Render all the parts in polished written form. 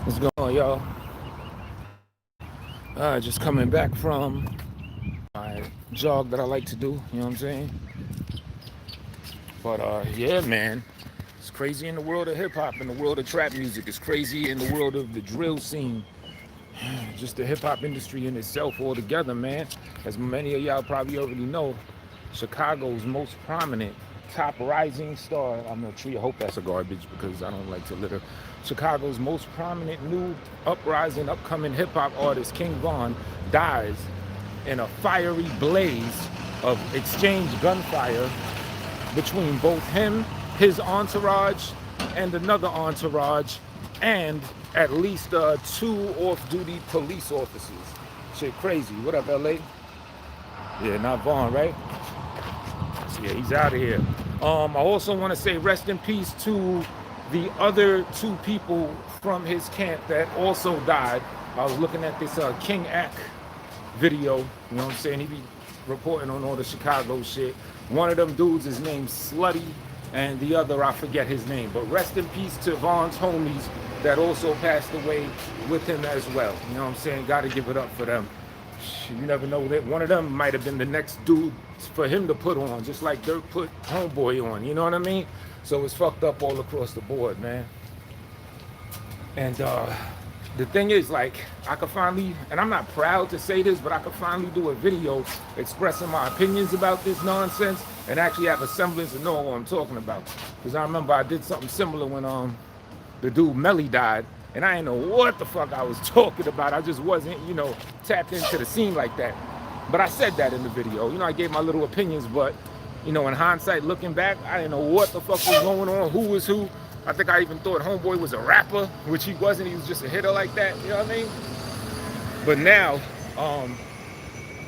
What's going on, y'all? Just coming back from my jog that I like to do, you know what I'm saying? But yeah, man, it's crazy in the world of hip hop, in the world of trap music. It's crazy in the world of the drill scene, just the hip hop industry in itself altogether, man. As many of y'all probably already know, Chicago's most prominent top rising star. I'm a tree. I hope that's a garbage because I don't like to litter. Chicago's most prominent new uprising, upcoming hip hop artist, King Von, dies in a fiery blaze of exchange gunfire between both him, his entourage, and another entourage, and at least two off-duty police officers. Shit crazy. What up, LA? Yeah, not Vaughn, right? So yeah, he's out of here. I also want to say rest in peace to the other two people from his camp that also died. I was looking at this King Ack video, you know what I'm saying? He be reporting on all the Chicago shit. One of them dudes is named Slutty, and the other, I forget his name. But rest in peace to Vaughn's homies that also passed away with him as well. You know what I'm saying? Got to give it up for them. You never know that one of them might have been the next dude for him to put on, just like Dirk put Homeboy on, you know what I mean? So it's fucked up all across the board, man. And the thing is, like, I could finally, and I'm not proud to say this, but I could finally do a video expressing my opinions about this nonsense and actually have a semblance of knowing what I'm talking about. Because I remember I did something similar when the dude Melly died, and I didn't know what the fuck I was talking about. I just wasn't, you know, tapped into the scene like that. But I said that in the video. You know, I gave my little opinions, but, you know, in hindsight, looking back, I didn't know what the fuck was going on, who was who. I think I even thought Homeboy was a rapper, which he wasn't. He was just a hitter like that, you know what I mean? But now,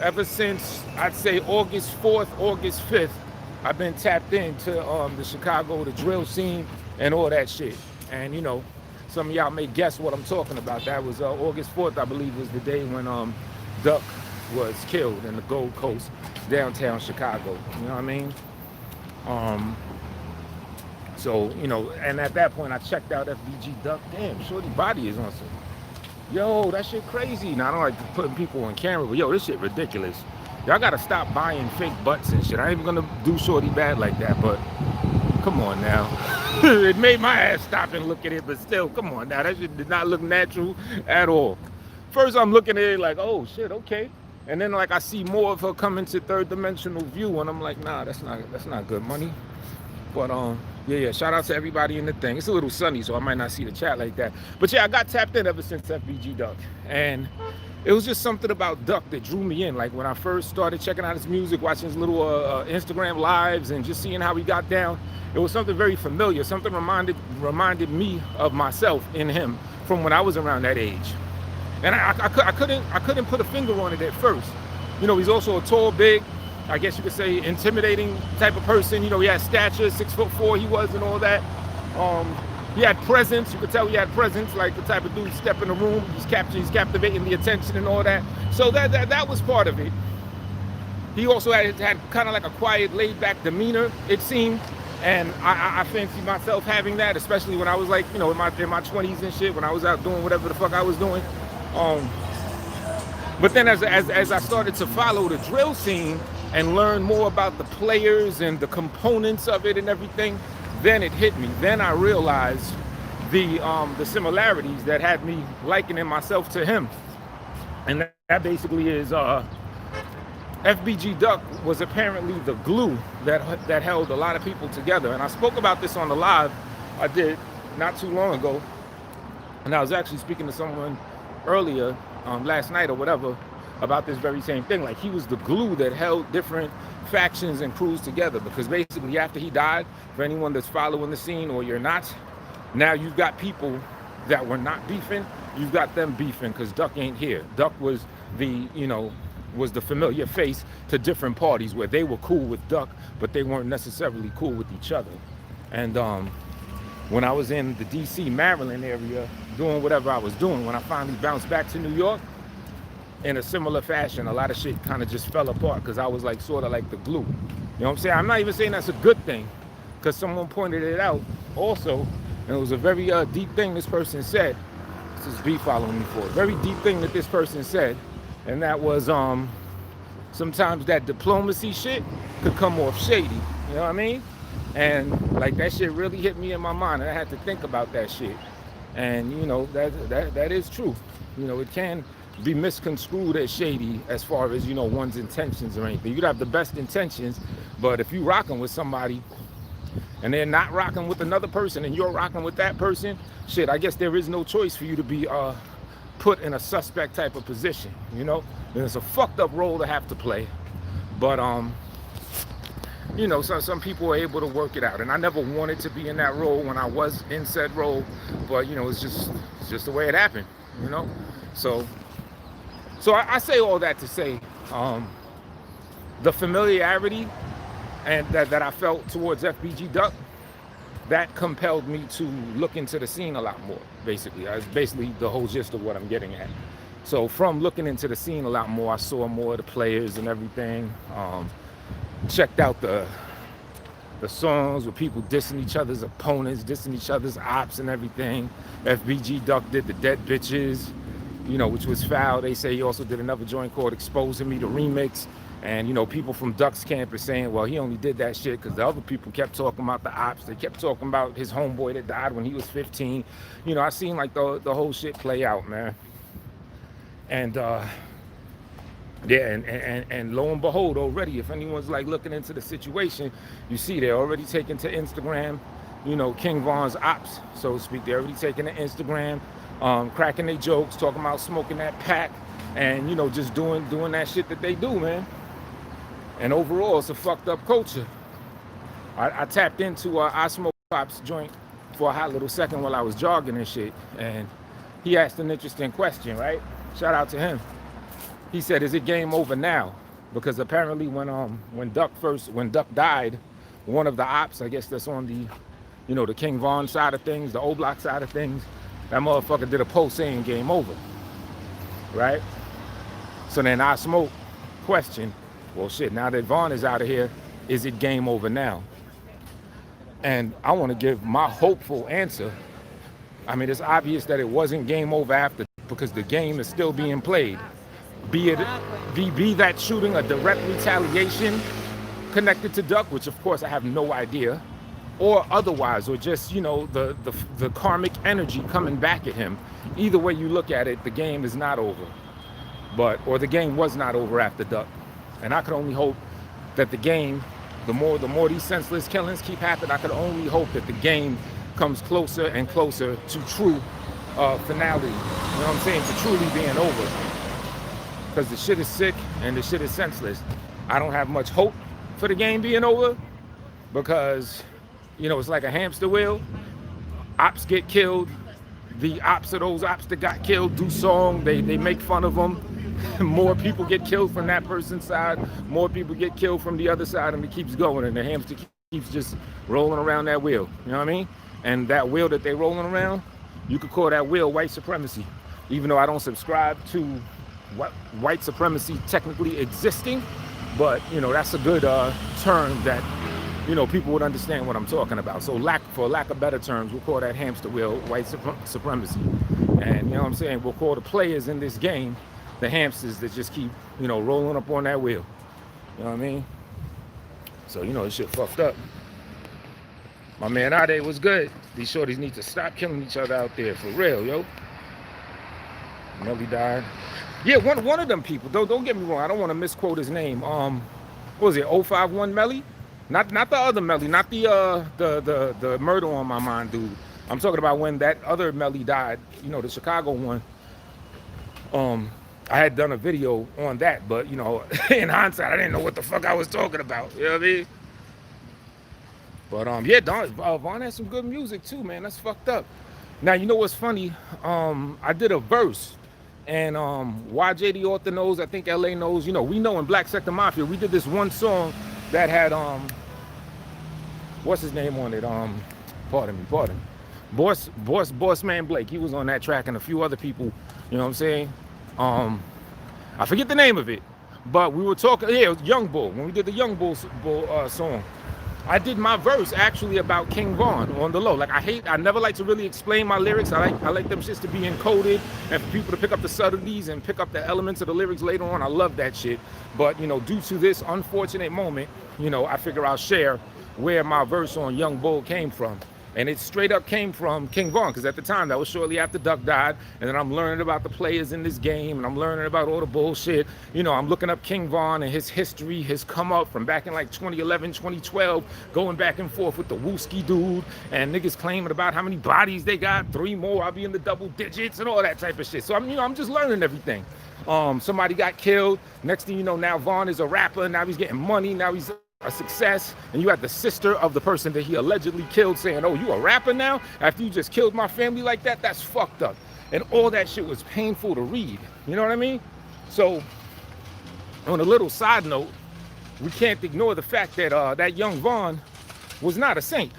ever since, I'd say August 4th, August 5th, I've been tapped into the Chicago, the drill scene, and all that shit. And, you know, some of y'all may guess what I'm talking about. That was August 4th, I believe, was the day when Duck was killed in the Gold Coast, downtown Chicago. You know what I mean? So, you know, and at that point, I checked out FBG Duck. Damn, Shorty body is on some. Yo, that shit crazy. Now, I don't like putting people on camera, but yo, this shit ridiculous. Y'all gotta stop buying fake butts and shit. I ain't even gonna do Shorty bad like that, but come on now. It made my ass stop and look at it, but still, come on now. That shit did not look natural at all. First, I'm looking at it like, oh shit, okay. And then, like, I see more of her come into third dimensional view, and I'm like, nah, that's not good money. But yeah, shout out to everybody in the thing. It's a little sunny, so I might not see the chat like that. But yeah, I got tapped in ever since FBG Duck, and it was just something about Duck that drew me in. Like when I first started checking out his music, watching his little Instagram lives, and just seeing how he got down, it was something very familiar. Something reminded me of myself in him from when I was around that age. And I couldn't put a finger on it at first. You know, he's also a tall, big, I guess you could say intimidating type of person. You know, he had stature, 6'4" he was, and all that. He had presence. You could tell he had presence, like the type of dude step in the room, he's captivating the attention and all that. So that was part of it. He also had kind of like a quiet, laid-back demeanor, it seemed. And I fancy myself having that, especially when I was like, you know, in my 20s and shit, when I was out doing whatever the fuck I was doing. But then as I started to follow the drill scene and learn more about the players and the components of it and everything, then it hit me. Then I realized the similarities that had me likening myself to him. And that basically is FBG Duck was apparently the glue that held a lot of people together. And I spoke about this on the live I did not too long ago. And I was actually speaking to someone earlier, last night or whatever, about this very same thing. Like, he was the glue that held different factions and crews together, because basically after he died, for anyone that's following the scene or you're not, now you've got people that were not beefing, you've got them beefing because Duck ain't here. Duck was the familiar face to different parties where they were cool with Duck, but they weren't necessarily cool with each other. And when I was in the DC, Maryland area doing whatever I was doing, when I finally bounced back to New York, in a similar fashion, a lot of shit kind of just fell apart because I was like sort of like the glue. You know what I'm saying? I'm not even saying that's a good thing, because someone pointed it out also, and it was a very deep thing this person said. This is B following me for a very deep thing that this person said, and that was sometimes that diplomacy shit could come off shady. You know what I mean? And like that shit really hit me in my mind, and I had to think about that shit. And you know that is true. You know, it can be misconstrued as shady as far as, you know, one's intentions or anything. You could have the best intentions, but if you rocking with somebody and they're not rocking with another person and you're rocking with that person, shit, I guess there is no choice for you to be put in a suspect type of position, you know? And it's a fucked up role to have to play, but you know, some people are able to work it out, and I never wanted to be in that role when I was in said role, but you know, it's just the way it happened, you know? So I say all that to say, the familiarity and that I felt towards FBG Duck, that compelled me to look into the scene a lot more, basically. That's basically the whole gist of what I'm getting at. So from looking into the scene a lot more, I saw more of the players and everything. Checked out the songs with people dissing each other's opponents, dissing each other's ops and everything. FBG Duck did the Dead Bitches, you know, which was foul. They say he also did another joint called Exposing Me, the remix. And, you know, people from Duck's camp are saying, well, he only did that shit because the other people kept talking about the ops. They kept talking about his homeboy that died when he was 15. You know, I seen like the whole shit play out, man. And, yeah, and lo and behold, already, if anyone's like looking into the situation, you see they're already taking to Instagram, you know, King Von's ops, so to speak. They're already taking to Instagram, cracking their jokes, talking about smoking that pack, and, you know, just doing that shit that they do, man. And overall, it's a fucked up culture. I tapped into I Smoke Pop's joint for a hot little second while I was jogging and shit, and he asked an interesting question, right? Shout out to him. He said, "Is it game over now?" Because apparently, when Duck died, one of the ops, I guess that's on the, you know, the King Von side of things, the O Block side of things, that motherfucker did a post saying "game over," right? So then I Smoke question, well, shit. Now that Von is out of here, is it game over now? And I want to give my hopeful answer. I mean, it's obvious that it wasn't game over after, because the game is still being played. Be that shooting a direct retaliation connected to Duck, which of course I have no idea, or otherwise, or just, you know, the karmic energy coming back at him. Either way you look at it, the game is not over, or the game was not over after Duck. And I could only hope that the game, the more these senseless killings keep happening, I could only hope that the game comes closer and closer to true finality. You know what I'm saying? To truly being over. Because the shit is sick and the shit is senseless. I don't have much hope for the game being over, because, you know, it's like a hamster wheel. Ops get killed. The ops of those ops that got killed do song. They make fun of them. More people get killed from that person's side. More people get killed from the other side, and it keeps going. And the hamster keeps just rolling around that wheel. You know what I mean? And that wheel that they're rolling around, you could call that wheel white supremacy. Even though I don't subscribe to white supremacy technically existing, but, you know, that's a good term that, you know, people would understand what I'm talking about. So for lack of better terms, we'll call that hamster wheel white supremacy. And, you know what I'm saying, we'll call the players in this game the hamsters that just keep, you know, rolling up on that wheel. You know what I mean? So, you know, this shit fucked up. My man Ade was good. These shorties need to stop killing each other out there, for real, yo. Melly died. Yeah, one of them people. Don't get me wrong. I don't want to misquote his name. What was it? 051 Melly? Not the other Melly. Not the murder on my mind dude. I'm talking about when that other Melly died. You know, the Chicago one. I had done a video on that, but, you know, in hindsight, I didn't know what the fuck I was talking about. You know what I mean? But yeah, Von has some good music too, man. That's fucked up. Now, you know what's funny? I did a verse. And YJ the author knows, I think LA knows, you know, we know in Black Sector Mafia, we did this one song that had, what's his name on it? Pardon me. Boss Man Blake, he was on that track, and a few other people, you know what I'm saying? I forget the name of it, but we were talking, yeah, it was Young Bull, when we did the Young Bull song. I did my verse actually about King Von on the low. Like I never like to really explain my lyrics. I like them shits to be encoded and for people to pick up the subtleties and pick up the elements of the lyrics later on. I love that shit. But, you know, due to this unfortunate moment, you know, I figure I'll share where my verse on Young Bull came from. And it straight up came from King Von, because at the time, that was shortly after Duck died. And then I'm learning about the players in this game, and I'm learning about all the bullshit. You know, I'm looking up King Von and his history, his come up from back in like 2011, 2012, going back and forth with the Wooski dude, and niggas claiming about how many bodies they got, 3 more, I'll be in the double digits, and all that type of shit. So I'm just learning everything. Somebody got killed. Next thing you know, now Von is a rapper. Now he's getting money. Now he's a success. And you had the sister of the person that he allegedly killed saying, oh, you a rapper now after you just killed my family like that? That's fucked up. And all that shit was painful to read. You know what I mean? So on a little side note, we can't ignore the fact that that young Von was not a saint.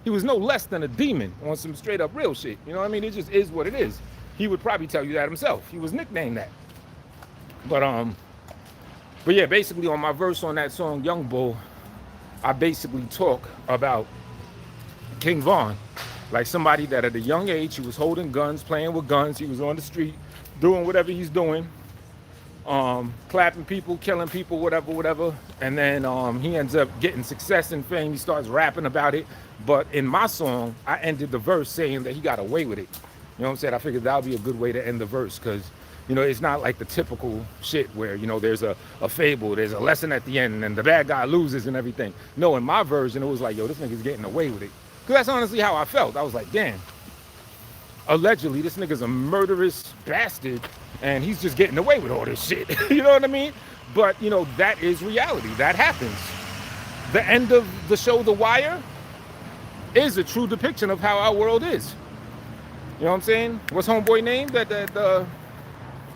He was no less than a demon on some straight up real shit. You know what I mean? It just is what it is. He would probably tell you that himself. He was nicknamed that. But yeah, basically on my verse on that song, Young Bull, I basically talk about King Von, like somebody that at a young age, he was holding guns, playing with guns. He was on the street doing whatever he's doing, clapping people, killing people, whatever. And then he ends up getting success and fame. He starts rapping about it. But in my song, I ended the verse saying that he got away with it. You know what I'm saying? I figured that would be a good way to end the verse, because, you know, it's not like the typical shit where, you know, there's a fable, there's a lesson at the end, and the bad guy loses and everything. No, in my version, it was like, yo, this nigga's getting away with it. Because that's honestly how I felt. I was like, damn, allegedly, this nigga's a murderous bastard, and he's just getting away with all this shit. You know what I mean? But, you know, that is reality. That happens. The end of the show The Wire is a true depiction of how our world is. You know what I'm saying? What's homeboy name?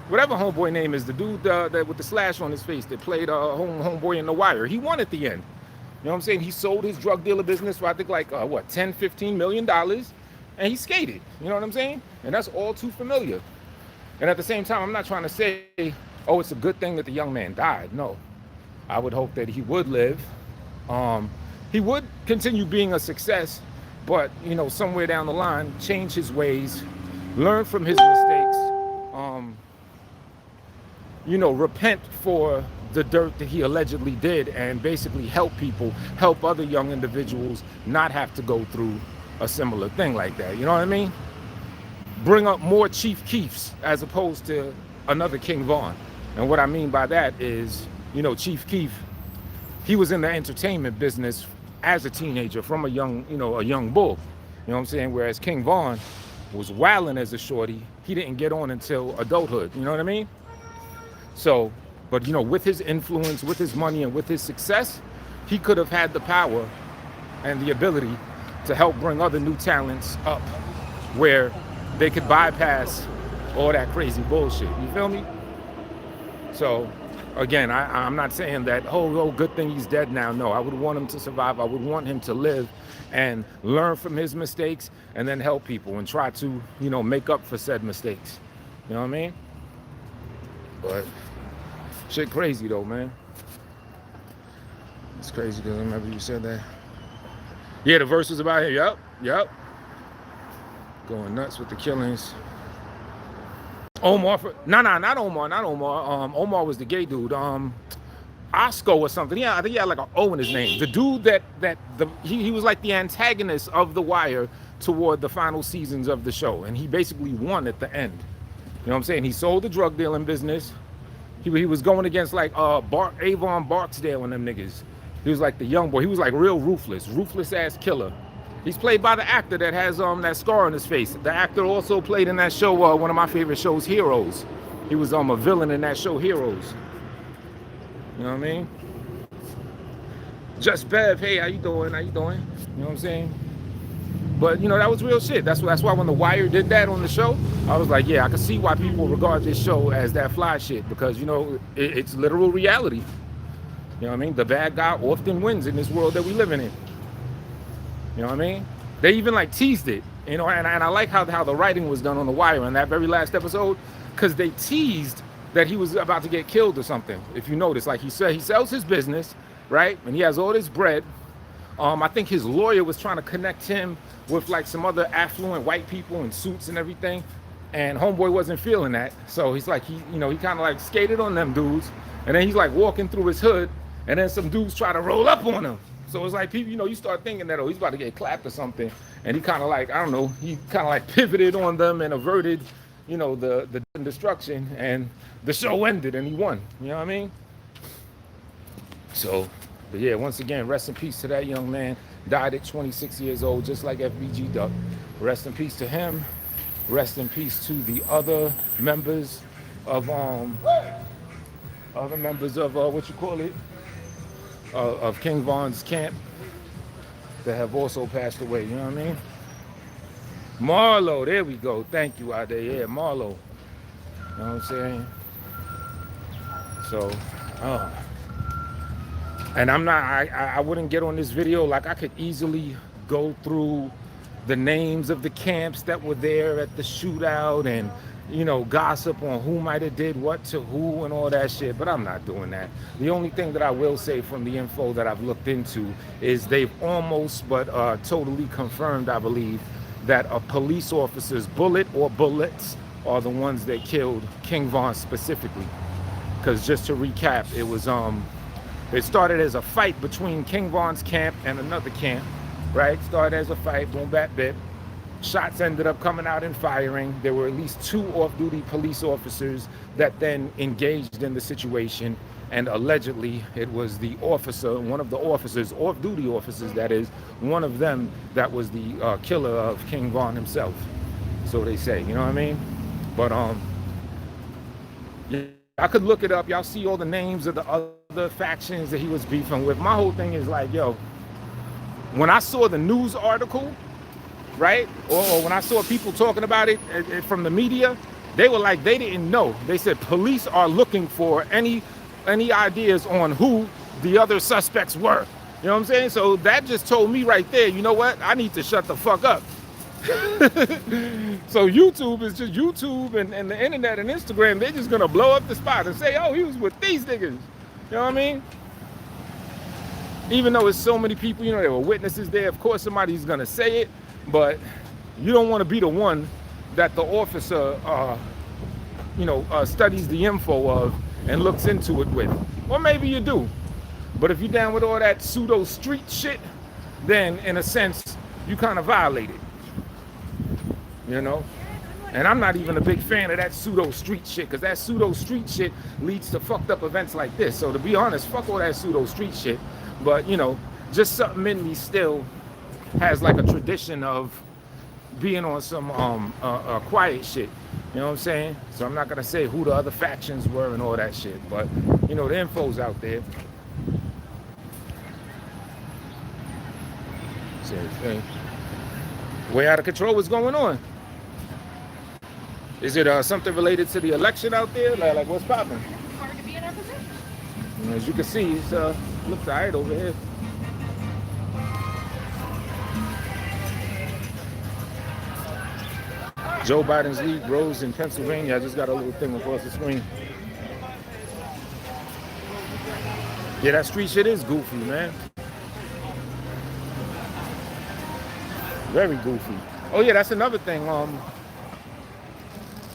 Whatever homeboy name is, the dude that with the slash on his face that played homeboy in The Wire. He won at the end. You know what I'm saying? He sold his drug dealer business for I think like what, $10-15 million, and he skated. You know what I'm saying? And that's all too familiar. And at the same time, I'm not trying to say, oh, it's a good thing that the young man died. No, I would hope that he would live. He would continue being a success. But, you know, somewhere down the line, change his ways, learn from his mistakes, you know, repent for the dirt that he allegedly did, and basically help people, help other young individuals not have to go through a similar thing like that. You know what I mean? Bring up more Chief Keefs as opposed to another King Von. And what I mean by that is, you know, Chief Keef, he was in the entertainment business as a teenager from a young bull. You know what I'm saying? Whereas King Von was wilding as a shorty. He didn't get on until adulthood. You know what I mean? So, but, you know, with his influence, with his money, and with his success, he could have had the power and the ability to help bring other new talents up where they could bypass all that crazy bullshit. You feel me? So, again, I'm not saying that, oh, good thing he's dead now. No, I would want him to survive. I would want him to live and learn from his mistakes and then help people and try to, you know, make up for said mistakes. You know what I mean? But shit crazy though, man. It's crazy because I remember you said that. Yeah, the verse was about him. Yep. Going nuts with the killings. Omar, not Omar. Omar was the gay dude. Osco or something. Yeah, I think he had like an O in his name. The dude he was like the antagonist of The Wire toward the final seasons of the show, and he basically won at the end. You know what I'm saying? He sold the drug dealing business. He was going against like Avon Barksdale and them niggas. He was like the young boy. He was like real ruthless ass killer. He's played by the actor that has that scar on his face. The actor also played in that show, one of my favorite shows, Heroes. He was a villain in that show, Heroes. You know what I mean? Just Bev, hey, how you doing? You know what I'm saying? But, you know, that was real shit. That's why when The Wire did that on the show, I was like, yeah, I can see why people regard this show as that fly shit, because, you know, it's literal reality. You know what I mean? The bad guy often wins in this world that we living in. You know what I mean? They even like teased it, you know, and I like how the writing was done on The Wire in that very last episode, because they teased that he was about to get killed or something. If you notice, like he said, he sells his business, right? And he has all this bread. I think his lawyer was trying to connect him with like some other affluent white people in suits and everything. And homeboy wasn't feeling that. So he's like, he kind of like skated on them dudes. And then he's like walking through his hood. And then some dudes try to roll up on him. So it's like people, you start thinking that, oh, he's about to get clapped or something. And he kind of like, I don't know, he kind of like pivoted on them and averted, the destruction. And the show ended and he won. You know what I mean? So, but yeah, once again, rest in peace to that young man. Died at 26 years old, just like FBG Duck. Rest in peace to him. Rest in peace to the other members of what you call it, of King Von's camp that have also passed away. You know what I mean? Marlo, there we go. Thank you out there. Yeah, Marlo. You know what I'm saying? So, and I wouldn't get on this video. Like, I could easily go through the names of the camps that were there at the shootout and, gossip on who might have did what to who and all that shit, but I'm not doing that. The only thing that I will say from the info that I've looked into is they've almost but totally confirmed, I believe, that a police officer's bullet or bullets are the ones that killed King Von specifically. Because just to recap, it started as a fight between King Von's camp and another camp, right? Started as a fight, boom, bap, bip. Shots ended up coming out and firing. There were at least 2 off-duty police officers that then engaged in the situation, and allegedly it was the officer, one of the officers, off-duty officers that is, one of them that was the killer of King Von himself. So they say, you know what I mean? But yeah, I could look it up. Y'all see all the names of the other factions that he was beefing with. My whole thing is like, yo, when I saw the news article, right, or when I saw people talking about it from the media, they were like, they didn't know. They said police are looking for any ideas on who the other suspects were. You know what I'm saying? So that just told me right there, you know what? I need to shut the fuck up. So YouTube is just YouTube and the internet and Instagram, they're just gonna blow up the spot and say, oh, he was with these niggas. You know what I mean? Even though it's so many people, there were witnesses there, of course somebody's gonna say it, but you don't want to be the one that the officer studies the info of and looks into it with. Or maybe you do. But if you're down with all that pseudo street shit, then in a sense you kind of violate it. And I'm not even a big fan of that pseudo street shit, because that pseudo street shit leads to fucked up events like this. So to be honest, fuck all that pseudo street shit. But just something in me still has like a tradition of being on some quiet shit. You know what I'm saying? So I'm not gonna say who the other factions were and all that shit, but the info's out there. Hey, way out of control. What's going on? Is it something related to the election out there? Like what's popping? It's hard to be in our position. As you can see, it's looks alright over here. Joe Biden's lead grows in Pennsylvania. I just got a little thing across the screen. Yeah, that street shit is goofy, man. Very goofy. Oh yeah, that's another thing.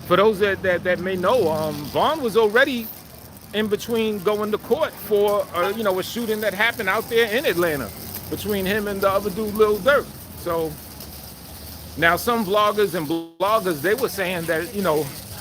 For those that may know, Von was already in between going to court for a shooting that happened out there in Atlanta between him and the other dude, Lil Durk. So now some vloggers and bloggers, they were saying that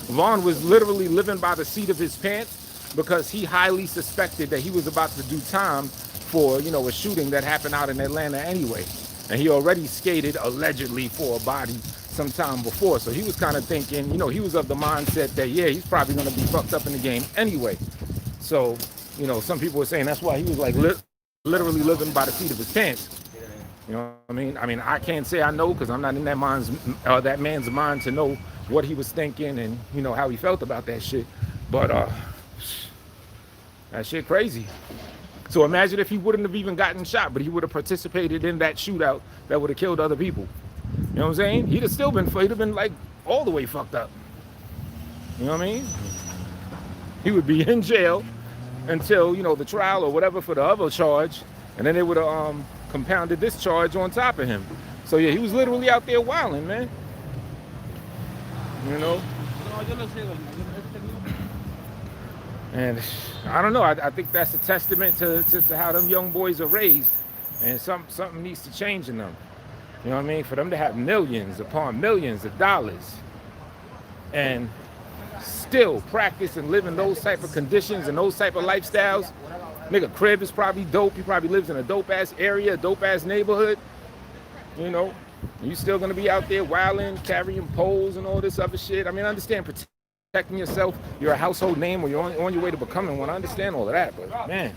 Von was literally living by the seat of his pants because he highly suspected that he was about to do time for a shooting that happened out in Atlanta anyway, and he already skated allegedly for a body some time before. So he was kind of thinking, he was of the mindset that, yeah, he's probably going to be fucked up in the game anyway. So, some people were saying that's why he was like literally living by the seat of his pants. You know what I mean? I can't say I know because I'm not in that man's mind to know what he was thinking and, how he felt about that shit. But that shit crazy. So imagine if he wouldn't have even gotten shot, but he would have participated in that shootout that would have killed other people. You know what I'm saying? He'd have been like all the way fucked up. You know what I mean? He would be in jail until, the trial or whatever for the other charge. And then they would have compounded this charge on top of him. So yeah, he was literally out there wilding, man. You know? And I don't know, I think that's a testament to how them young boys are raised. And something needs to change in them. You know what I mean? For them to have millions upon millions of dollars and still practice and live in those type of conditions and those type of lifestyles. Nigga, crib is probably dope. He probably lives in a dope ass area, a dope ass neighborhood. You know, you still gonna be out there wilding, carrying poles and all this other shit. I mean, I understand protecting yourself. You're a household name or you're on your way to becoming one. I understand all of that, but man,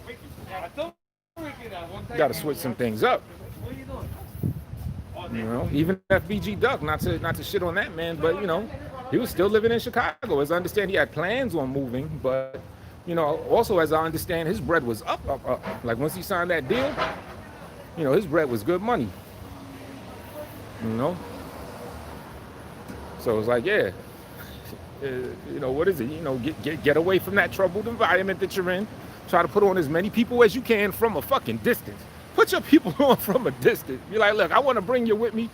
you gotta switch some things up. You know, even FBG Duck, not to shit on that man, but you know, he was still living in Chicago. As I understand, he had plans on moving, but you know, also as I understand, his bread was up. Like once he signed that deal, you know, his bread was good money. You know, so it's like, yeah, you know, what is it? You know, get away from that troubled environment that you're in. Try to put on as many people as you can from a fucking distance. Put your people on from a distance. Be like, look, I want to bring you with me.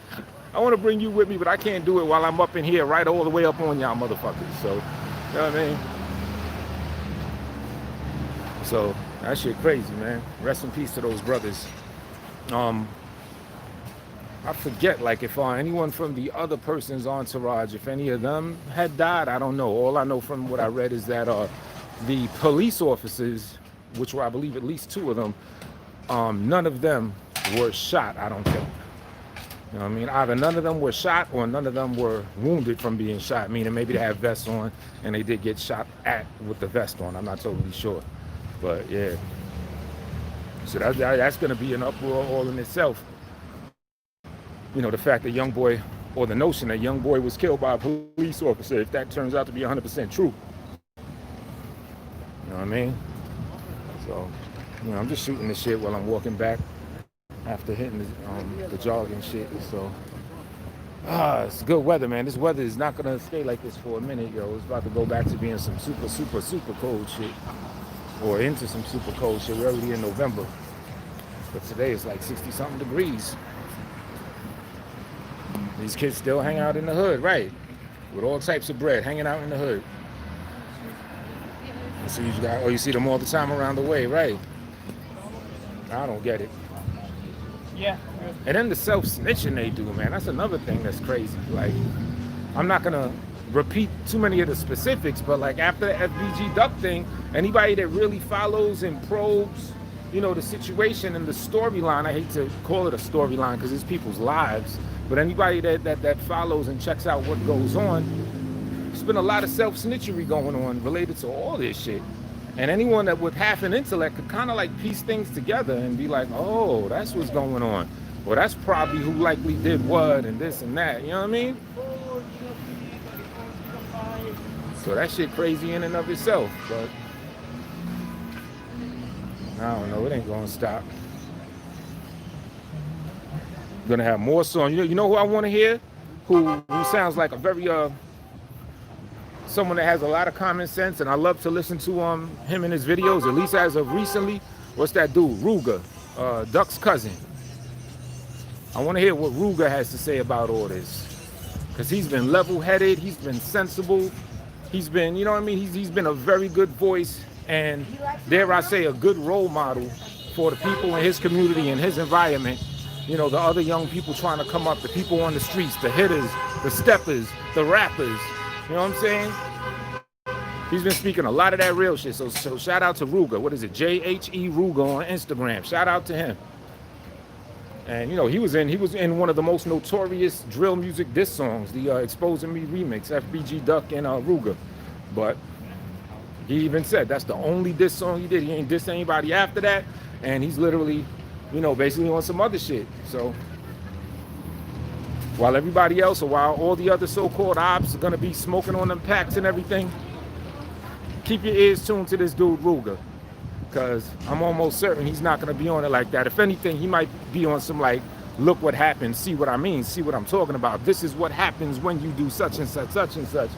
I want to bring you with me, but I can't do it while I'm up in here, right all the way up on y'all motherfuckers. So, you know what I mean? So, that shit crazy, man. Rest in peace to those brothers. I forget, like, if anyone from the other person's entourage, if any of them had died, I don't know. All I know from what I read is that the police officers, which were, I believe, at least 2 of them, none of them were shot, I don't think. You know what I mean? Either none of them were shot or none of them were wounded from being shot, meaning maybe they have vests on and they did get shot at with the vest on. I'm not totally sure. But, yeah. So that's going to be an uproar all in itself. You know, the fact that young boy, or the notion that young boy was killed by a police officer, if that turns out to be 100% true. You know what I mean? So, you know, I'm just shooting this shit while I'm walking back after hitting the jogging shit. So, it's good weather, man. This weather is not going to stay like this for a minute, yo. It's about to go back to being some super, super, super cold shit. Or into some super cold shit. We're already in November. But today it's like 60-something degrees. These kids still hang out in the hood, right? With all types of bread, hanging out in the hood. So you see them all the time around the way, right? I don't get it. Yeah. And then the self-snitching they do, man, that's another thing that's crazy. Like, I'm not gonna repeat too many of the specifics, but like after the FBG Duck thing, anybody that really follows and probes, you know, the situation and the storyline, I hate to call it a storyline because it's people's lives, but anybody that follows and checks out what goes on, there's been a lot of self-snitchery going on related to all this shit. And anyone that with half an intellect could kind of like piece things together and be like, oh, that's what's going on. Well, that's probably who likely did what and this and that, you know what I mean? So that shit crazy in and of itself, but I don't know, it ain't gonna stop. Gonna have more songs. You know who I want to hear? Who sounds like a very someone that has a lot of common sense, and I love to listen to him in his videos, at least as of recently. What's that dude? Ruger, Duck's cousin. I want to hear what Ruger has to say about all this, because he's been level-headed, he's been sensible, he's been, you know what I mean? He's been a very good voice, and dare I say, a good role model for the people in his community and his environment. You know, the other young people trying to come up, the people on the streets, the hitters, the steppers, the rappers. You know what I'm saying? He's been speaking a lot of that real shit. So shout out to Ruger. What is it? JHE Ruger on Instagram. Shout out to him. And you know, he was in one of the most notorious drill music diss songs, the Exposing Me remix, FBG Duck and Ruger. But he even said that's the only diss song he did. He ain't diss anybody after that. And he's literally, you know, basically on some other shit. So while everybody else, or while all the other so-called ops are gonna be smoking on them packs and everything, keep your ears tuned to this dude Ruger, because I'm almost certain he's not gonna be on it like that. If anything, he might be on some like, look what happened, see what I mean, see what I'm talking about. This is what happens when you do such and such, such and such.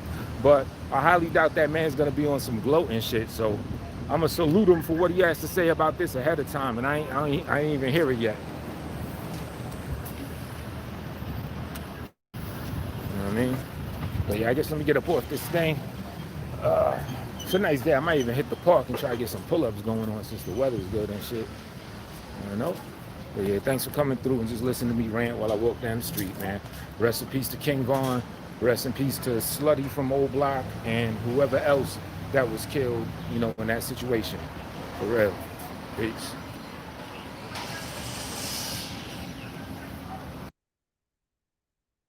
But I highly doubt that man's gonna be on some gloating shit. So I'm gonna salute him for what he has to say about this ahead of time, and I ain't even hear it yet. what I mean? But yeah, I guess let me get up off this thing. It's a nice day. I might even hit the park and try to get some pull-ups going on since the weather's good and shit. I don't know. But yeah, thanks for coming through and just listening to me rant while I walk down the street, man. Rest in peace to King Vaughn. Rest in peace to Slutty from Old Block and whoever else that was killed, you know, in that situation. For real. Peace.